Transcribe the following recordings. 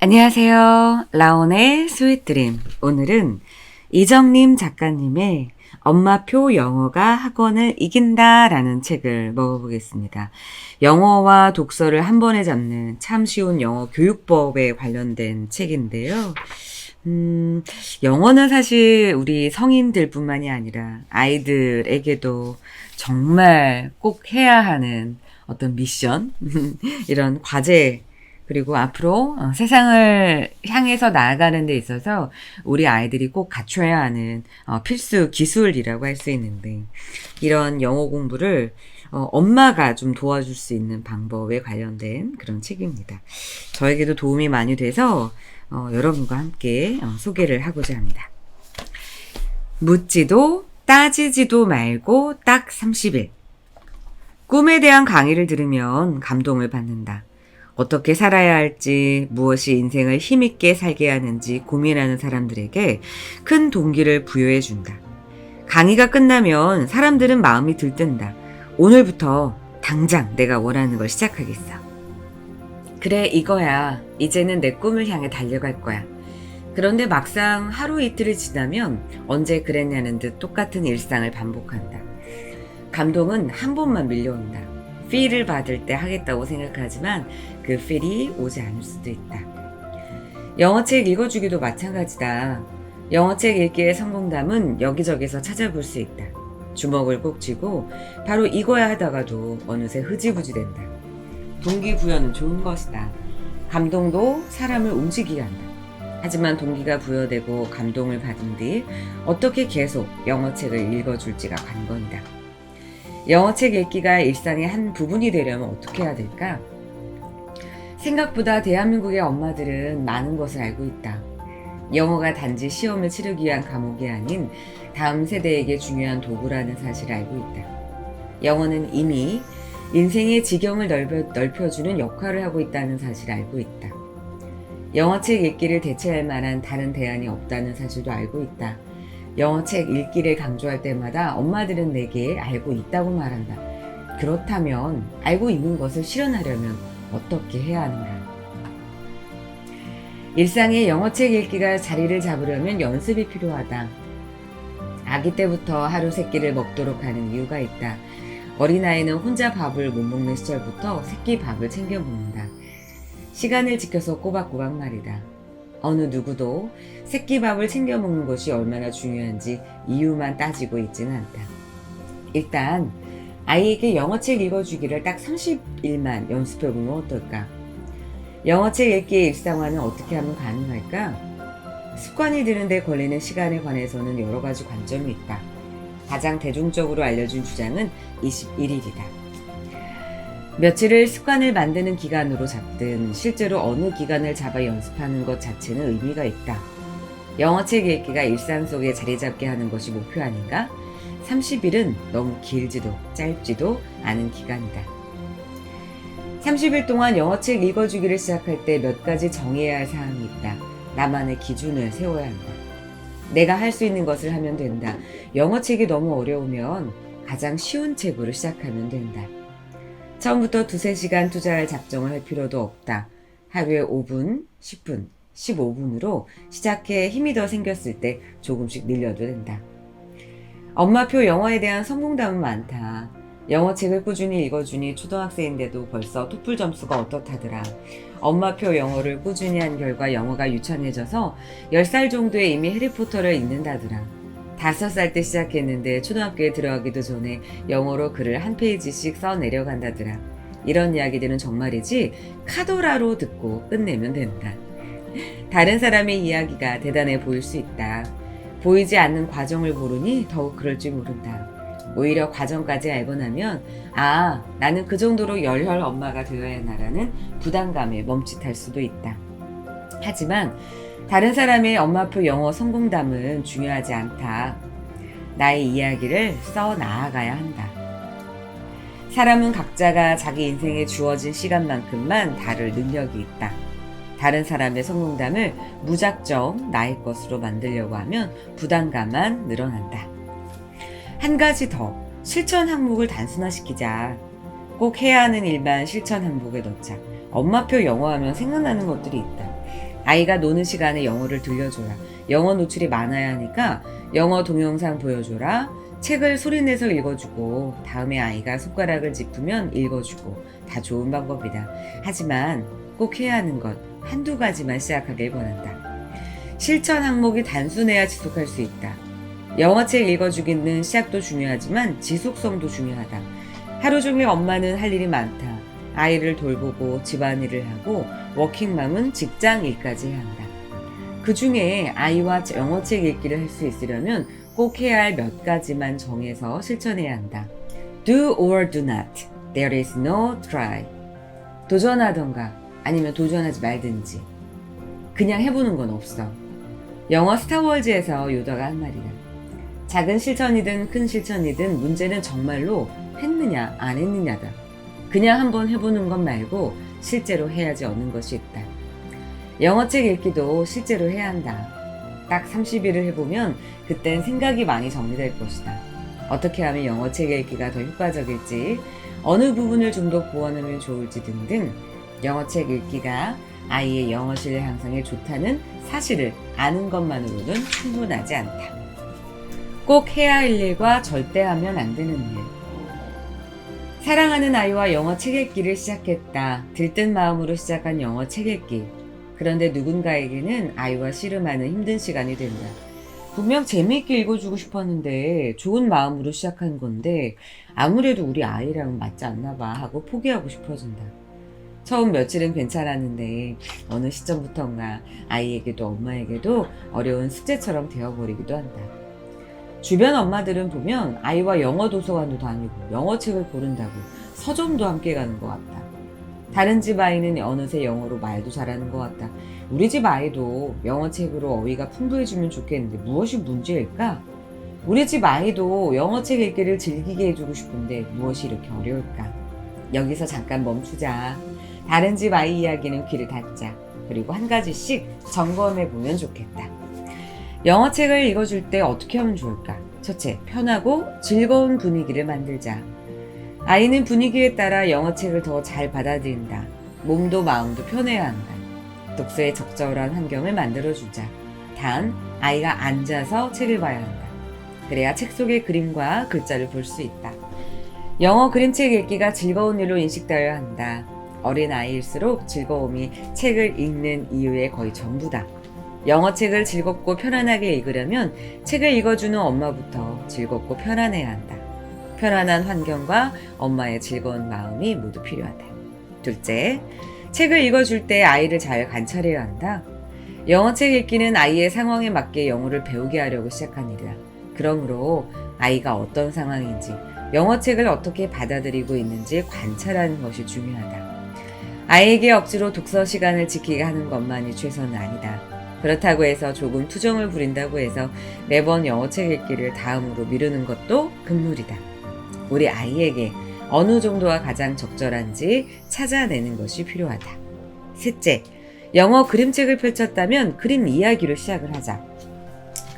안녕하세요. 라온의 스윗드림. 오늘은 이정림 작가님의 엄마표 영어가 학원을 이긴다 라는 책을 먹어보겠습니다. 영어와 독서를 한 번에 잡는 참 쉬운 영어 교육법에 관련된 책인데요. 영어는 사실 우리 성인들 뿐만이 아니라 아이들에게도 정말 꼭 해야 하는 어떤 미션, 이런 과제, 그리고 앞으로 세상을 향해서 나아가는 데 있어서 우리 아이들이 꼭 갖춰야 하는 필수 기술이라고 할 수 있는데, 이런 영어 공부를 엄마가 좀 도와줄 수 있는 방법에 관련된 그런 책입니다. 저에게도 도움이 많이 돼서 여러분과 함께 소개를 하고자 합니다. 묻지도 따지지도 말고 딱 30일. 꿈에 대한 강의를 들으면 감동을 받는다. 어떻게 살아야 할지, 무엇이 인생을 힘있게 살게 하는지 고민하는 사람들에게 큰 동기를 부여해준다. 강의가 끝나면 사람들은 마음이 들뜬다. 오늘부터 당장 내가 원하는 걸 시작하겠어. 그래, 이거야. 이제는 내 꿈을 향해 달려갈 거야. 그런데 막상 하루 이틀이 지나면 언제 그랬냐는 듯 똑같은 일상을 반복한다. 감동은 한 번만 밀려온다. 필을 받을 때 하겠다고 생각하지만 그 필이 오지 않을 수도 있다. 영어책 읽어주기도 마찬가지다. 영어책 읽기의 성공담은 여기저기서 찾아볼 수 있다. 주먹을 꼭 쥐고 바로 이거야 하다가도 어느새 흐지부지 된다. 동기부여는 좋은 것이다. 감동도 사람을 움직이게 한다. 하지만 동기가 부여되고 감동을 받은 뒤 어떻게 계속 영어책을 읽어줄지가 관건이다. 영어책 읽기가 일상의 한 부분이 되려면 어떻게 해야 될까? 생각보다 대한민국의 엄마들은 많은 것을 알고 있다. 영어가 단지 시험을 치르기 위한 과목이 아닌 다음 세대에게 중요한 도구라는 사실을 알고 있다. 영어는 이미 인생의 지경을 넓혀주는 역할을 하고 있다는 사실을 알고 있다. 영어책 읽기를 대체할 만한 다른 대안이 없다는 사실도 알고 있다. 영어책 읽기를 강조할 때마다 엄마들은 내게 알고 있다고 말한다. 그렇다면 알고 있는 것을 실현하려면 어떻게 해야 하는가? 일상의 영어책 읽기가 자리를 잡으려면 연습이 필요하다. 아기 때부터 하루 세 끼를 먹도록 하는 이유가 있다. 어린아이는 혼자 밥을 못 먹는 시절부터 새끼 밥을 챙겨 먹는다. 시간을 지켜서 꼬박꼬박 말이다. 어느 누구도 새끼밥을 챙겨 먹는 것이 얼마나 중요한지 이유만 따지고 있지는 않다. 일단 아이에게 영어책 읽어주기를 딱 30일만 연습해보면 어떨까? 영어책 읽기의 일상화는 어떻게 하면 가능할까? 습관이 드는데 걸리는 시간에 관해서는 여러 가지 관점이 있다. 가장 대중적으로 알려진 주장은 21일이다. 며칠을 습관을 만드는 기간으로 잡든 실제로 어느 기간을 잡아 연습하는 것 자체는 의미가 있다. 영어책 읽기가 일상 속에 자리 잡게 하는 것이 목표 아닌가? 30일은 너무 길지도 짧지도 않은 기간이다. 30일 동안 영어책 읽어주기를 시작할 때 몇 가지 정해야 할 사항이 있다. 나만의 기준을 세워야 한다. 내가 할 수 있는 것을 하면 된다. 영어책이 너무 어려우면 가장 쉬운 책으로 시작하면 된다. 처음부터 2-3시간 투자할 작정을 할 필요도 없다. 하루에 5분, 10분, 15분으로 시작해 힘이 더 생겼을 때 조금씩 늘려도 된다. 엄마표 영어에 대한 성공담은 많다. 영어책을 꾸준히 읽어주니 초등학생인데도 벌써 토플 점수가 어떻다더라. 엄마표 영어를 꾸준히 한 결과 영어가 유창해져서 10살 정도에 이미 해리포터를 읽는다더라. 5살 때 시작했는데 초등학교에 들어가기도 전에 영어로 글을 한 페이지씩 써 내려간다더라. 이런 이야기들은 정말이지 카더라로 듣고 끝내면 된다. 다른 사람의 이야기가 대단해 보일 수 있다. 보이지 않는 과정을 모르니 더욱 그럴 줄 모른다. 오히려 과정까지 알고 나면 나는 그 정도로 열혈 엄마가 되어야 하나라는 부담감에 멈칫할 수도 있다. 하지만 다른 사람의 엄마표 영어 성공담은 중요하지 않다. 나의 이야기를 써 나아가야 한다. 사람은 각자가 자기 인생에 주어진 시간만큼만 다룰 능력이 있다. 다른 사람의 성공담을 무작정 나의 것으로 만들려고 하면 부담감만 늘어난다. 한 가지 더, 실천 항목을 단순화시키자. 꼭 해야 하는 일만 실천 항목에 넣자. 엄마표 영어하면 생각나는 것들이 있다. 아이가 노는 시간에 영어를 들려줘라. 영어 노출이 많아야 하니까 영어 동영상 보여줘라. 책을 소리내서 읽어주고 다음에 아이가 손가락을 짚으면 읽어주고 다 좋은 방법이다. 하지만 꼭 해야 하는 것 한두 가지만 시작하길 권한다. 실천 항목이 단순해야 지속할 수 있다. 영어책 읽어주기는 시작도 중요하지만 지속성도 중요하다. 하루 종일 엄마는 할 일이 많다. 아이를 돌보고 집안일을 하고 워킹맘은 직장 일까지 해야 한다. 그 중에 아이와 영어책 읽기를 할 수 있으려면 꼭 해야 할 몇 가지만 정해서 실천해야 한다. Do or do not. There is no try. 도전하던가 아니면 도전하지 말든지. 그냥 해보는 건 없어. 영어 스타워즈에서 요다가 한 말이다. 작은 실천이든 큰 실천이든 문제는 정말로 했느냐 안 했느냐다. 그냥 한번 해보는 것 말고 실제로 해야지 얻는 것이 있다. 영어책 읽기도 실제로 해야 한다. 딱 30일을 해보면 그땐 생각이 많이 정리될 것이다. 어떻게 하면 영어책 읽기가 더 효과적일지, 어느 부분을 좀 더 보완하면 좋을지 등등 영어책 읽기가 아이의 영어 실력 향상에 좋다는 사실을 아는 것만으로는 충분하지 않다. 꼭 해야 할 일과 절대 하면 안 되는 일. 사랑하는 아이와 영어 책 읽기를 시작했다. 들뜬 마음으로 시작한 영어 책 읽기. 그런데 누군가에게는 아이와 씨름하는 힘든 시간이 된다. 분명 재미있게 읽어주고 싶었는데 좋은 마음으로 시작한 건데 아무래도 우리 아이랑은 맞지 않나 봐 하고 포기하고 싶어진다. 처음 며칠은 괜찮았는데 어느 시점부터인가 아이에게도 엄마에게도 어려운 숙제처럼 되어버리기도 한다. 주변 엄마들은 보면 아이와 영어 도서관도 다니고 영어책을 고른다고 서점도 함께 가는 것 같다. 다른 집 아이는 어느새 영어로 말도 잘하는 것 같다. 우리 집 아이도 영어책으로 어휘가 풍부해지면 좋겠는데 무엇이 문제일까? 우리 집 아이도 영어책 읽기를 즐기게 해주고 싶은데 무엇이 이렇게 어려울까? 여기서 잠깐 멈추자. 다른 집 아이 이야기는 귀를 닫자. 그리고 한 가지씩 점검해보면 좋겠다. 영어책을 읽어줄 때 어떻게 하면 좋을까? 첫째, 편하고 즐거운 분위기를 만들자. 아이는 분위기에 따라 영어책을 더 잘 받아들인다. 몸도 마음도 편해야 한다. 독서에 적절한 환경을 만들어주자. 단, 아이가 앉아서 책을 봐야 한다. 그래야 책 속의 그림과 글자를 볼 수 있다. 영어 그림책 읽기가 즐거운 일로 인식되어야 한다. 어린 아이일수록 즐거움이 책을 읽는 이유의 거의 전부다. 영어책을 즐겁고 편안하게 읽으려면 책을 읽어주는 엄마부터 즐겁고 편안해야 한다. 편안한 환경과 엄마의 즐거운 마음이 모두 필요하다. 둘째, 책을 읽어줄 때 아이를 잘 관찰해야 한다. 영어책 읽기는 아이의 상황에 맞게 영어를 배우게 하려고 시작한 일이다. 그러므로 아이가 어떤 상황인지, 영어책을 어떻게 받아들이고 있는지 관찰하는 것이 중요하다. 아이에게 억지로 독서 시간을 지키게 하는 것만이 최선은 아니다. 그렇다고 해서 조금 투정을 부린다고 해서 매번 영어책 읽기를 다음으로 미루는 것도 금물이다. 우리 아이에게 어느 정도가 가장 적절한지 찾아내는 것이 필요하다. 셋째, 영어 그림책을 펼쳤다면 그림 이야기로 시작을 하자.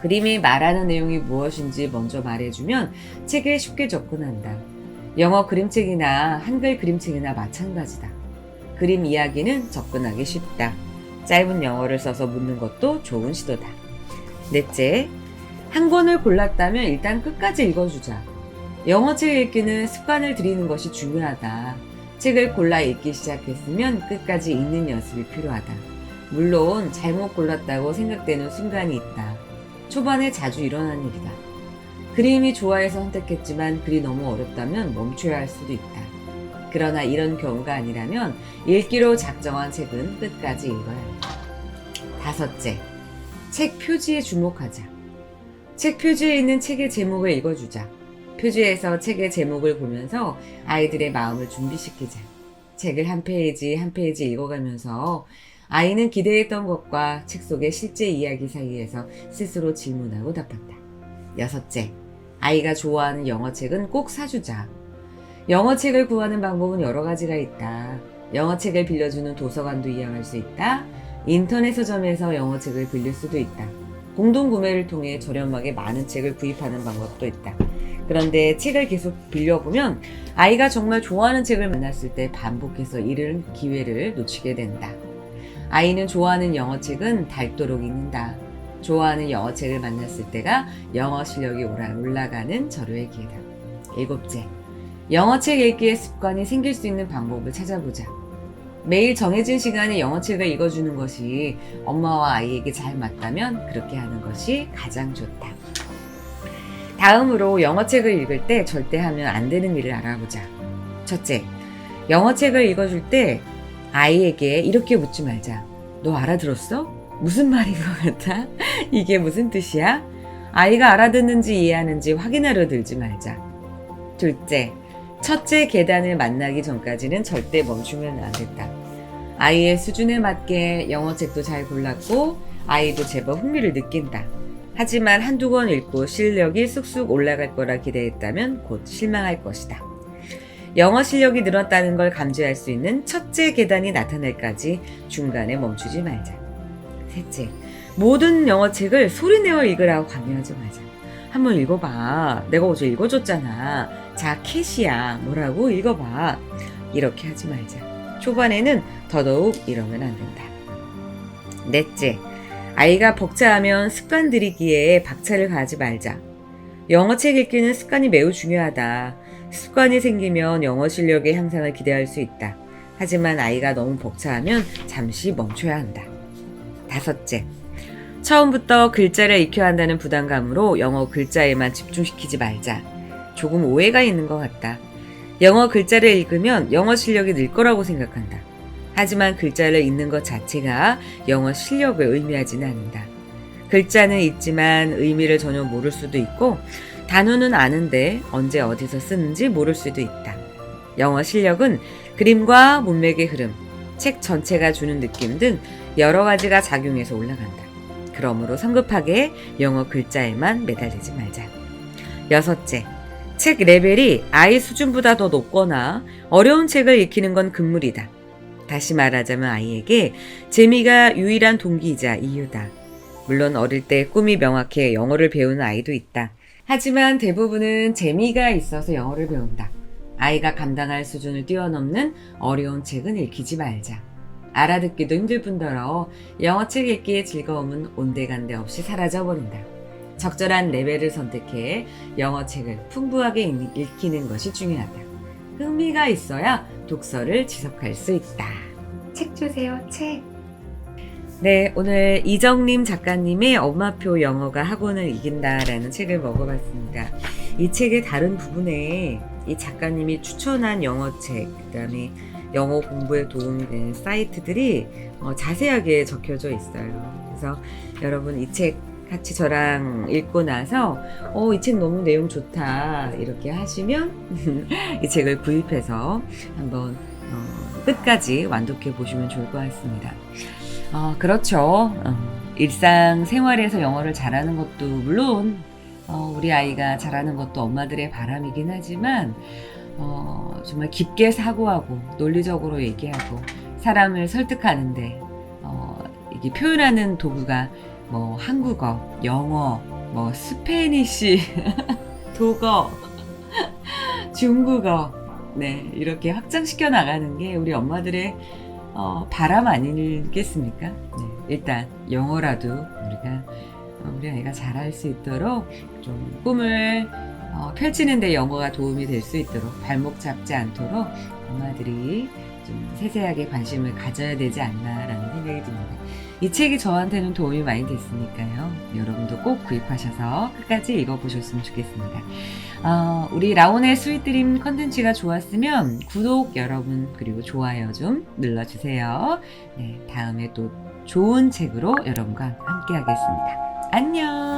그림이 말하는 내용이 무엇인지 먼저 말해주면 책에 쉽게 접근한다. 영어 그림책이나 한글 그림책이나 마찬가지다. 그림 이야기는 접근하기 쉽다. 짧은 영어를 써서 묻는 것도 좋은 시도다. 넷째, 한 권을 골랐다면 일단 끝까지 읽어주자. 영어책 읽기는 습관을 들이는 것이 중요하다. 책을 골라 읽기 시작했으면 끝까지 읽는 연습이 필요하다. 물론 잘못 골랐다고 생각되는 순간이 있다. 초반에 자주 일어나는 일이다. 그림이 좋아해서 선택했지만 글이 너무 어렵다면 멈춰야 할 수도 있다. 그러나 이런 경우가 아니라면 읽기로 작정한 책은 끝까지 읽어야 한다. 다섯째, 책 표지에 주목하자. 책 표지에 있는 책의 제목을 읽어주자. 표지에서 책의 제목을 보면서 아이들의 마음을 준비시키자. 책을 한 페이지 한 페이지 읽어가면서 아이는 기대했던 것과 책 속의 실제 이야기 사이에서 스스로 질문하고 답한다. 여섯째, 아이가 좋아하는 영어책은 꼭 사주자. 영어책을 구하는 방법은 여러 가지가 있다. 영어책을 빌려주는 도서관도 이용할 수 있다. 인터넷 서점에서 영어책을 빌릴 수도 있다. 공동구매를 통해 저렴하게 많은 책을 구입하는 방법도 있다. 그런데 책을 계속 빌려보면 아이가 정말 좋아하는 책을 만났을 때 반복해서 읽을 기회를 놓치게 된다. 아이는 좋아하는 영어책은 닳도록 읽는다. 좋아하는 영어책을 만났을 때가 영어 실력이 올라가는 절호의 기회다. 7째, 영어책 읽기의 습관이 생길 수 있는 방법을 찾아보자. 매일 정해진 시간에 영어책을 읽어주는 것이 엄마와 아이에게 잘 맞다면 그렇게 하는 것이 가장 좋다. 다음으로 영어책을 읽을 때 절대 하면 안 되는 일을 알아보자. 첫째, 영어책을 읽어줄 때 아이에게 이렇게 묻지 말자. 너 알아들었어? 무슨 말인 것 같아? 이게 무슨 뜻이야? 아이가 알아듣는지 이해하는지 확인하려 들지 말자. 둘째, 첫째 계단을 만나기 전까지는 절대 멈추면 안 된다. 아이의 수준에 맞게 영어책도 잘 골랐고 아이도 제법 흥미를 느낀다. 하지만 한두 권 읽고 실력이 쑥쑥 올라갈 거라 기대했다면 곧 실망할 것이다. 영어 실력이 늘었다는 걸 감지할 수 있는 첫째 계단이 나타날까지 중간에 멈추지 말자. 셋째, 모든 영어책을 소리내어 읽으라고 강요하지 말자. 한번 읽어봐. 내가 어제 읽어줬잖아. 자, 캣이야. 뭐라고 읽어봐. 이렇게 하지 말자. 초반에는 더더욱 이러면 안 된다. 넷째, 아이가 벅차하면 습관 들이기에 박차를 가하지 말자. 영어책 읽기는 습관이 매우 중요하다. 습관이 생기면 영어 실력의 향상을 기대할 수 있다. 하지만 아이가 너무 벅차하면 잠시 멈춰야 한다. 다섯째, 처음부터 글자를 익혀야 한다는 부담감으로 영어 글자에만 집중시키지 말자. 조금 오해가 있는 것 같다. 영어 글자를 읽으면 영어 실력이 늘 거라고 생각한다. 하지만 글자를 읽는 것 자체가 영어 실력을 의미하지는 않는다. 글자는 있지만 의미를 전혀 모를 수도 있고 단어는 아는데 언제 어디서 쓰는지 모를 수도 있다. 영어 실력은 그림과 문맥의 흐름, 책 전체가 주는 느낌 등 여러 가지가 작용해서 올라간다. 그러므로 성급하게 영어 글자에만 매달리지 말자. 여섯째, 책 레벨이 아이 수준보다 더 높거나 어려운 책을 익히는 건 금물이다. 다시 말하자면 아이에게 재미가 유일한 동기이자 이유다. 물론 어릴 때 꿈이 명확해 영어를 배우는 아이도 있다. 하지만 대부분은 재미가 있어서 영어를 배운다. 아이가 감당할 수준을 뛰어넘는 어려운 책은 읽히지 말자. 알아듣기도 힘들 뿐더러 영어책 읽기의 즐거움은 온데간데 없이 사라져버린다. 적절한 레벨을 선택해 영어책을 풍부하게 읽히는 것이 중요하다. 흥미가 있어야 독서를 지속할 수 있다. 책 주세요, 책. 네, 오늘 이정림 작가님의 엄마표 영어가 학원을 이긴다라는 책을 먹어봤습니다. 이 책의 다른 부분에 이 작가님이 추천한 영어책, 그 다음에 영어 공부에 도움이 되는 사이트들이 자세하게 적혀져 있어요. 그래서 여러분 이 책 같이 저랑 읽고 나서 이 책 너무 내용 좋다 이렇게 하시면 이 책을 구입해서 한번 끝까지 완독해 보시면 좋을 것 같습니다. 그렇죠. 일상생활에서 영어를 잘하는 것도 물론 우리 아이가 잘하는 것도 엄마들의 바람이긴 하지만 정말 깊게 사고하고 논리적으로 얘기하고 사람을 설득하는데 이게 표현하는 도구가 뭐 한국어, 영어, 뭐 스페니쉬, 독어, 중국어 네 이렇게 확장시켜 나가는 게 우리 엄마들의 바람 아니겠습니까? 네, 일단 영어라도 우리가 우리 아이가 잘할 수 있도록 좀 꿈을 펼치는데 영어가 도움이 될 수 있도록 발목 잡지 않도록 엄마들이 좀 세세하게 관심을 가져야 되지 않나라는 생각이 듭니다. 이 책이 저한테는 도움이 많이 됐으니까요. 여러분도 꼭 구입하셔서 끝까지 읽어보셨으면 좋겠습니다. 우리 라온의 스윗드림 컨텐츠가 좋았으면 구독 여러분 그리고 좋아요 좀 눌러주세요. 네, 다음에 또 좋은 책으로 여러분과 함께 하겠습니다. 안녕.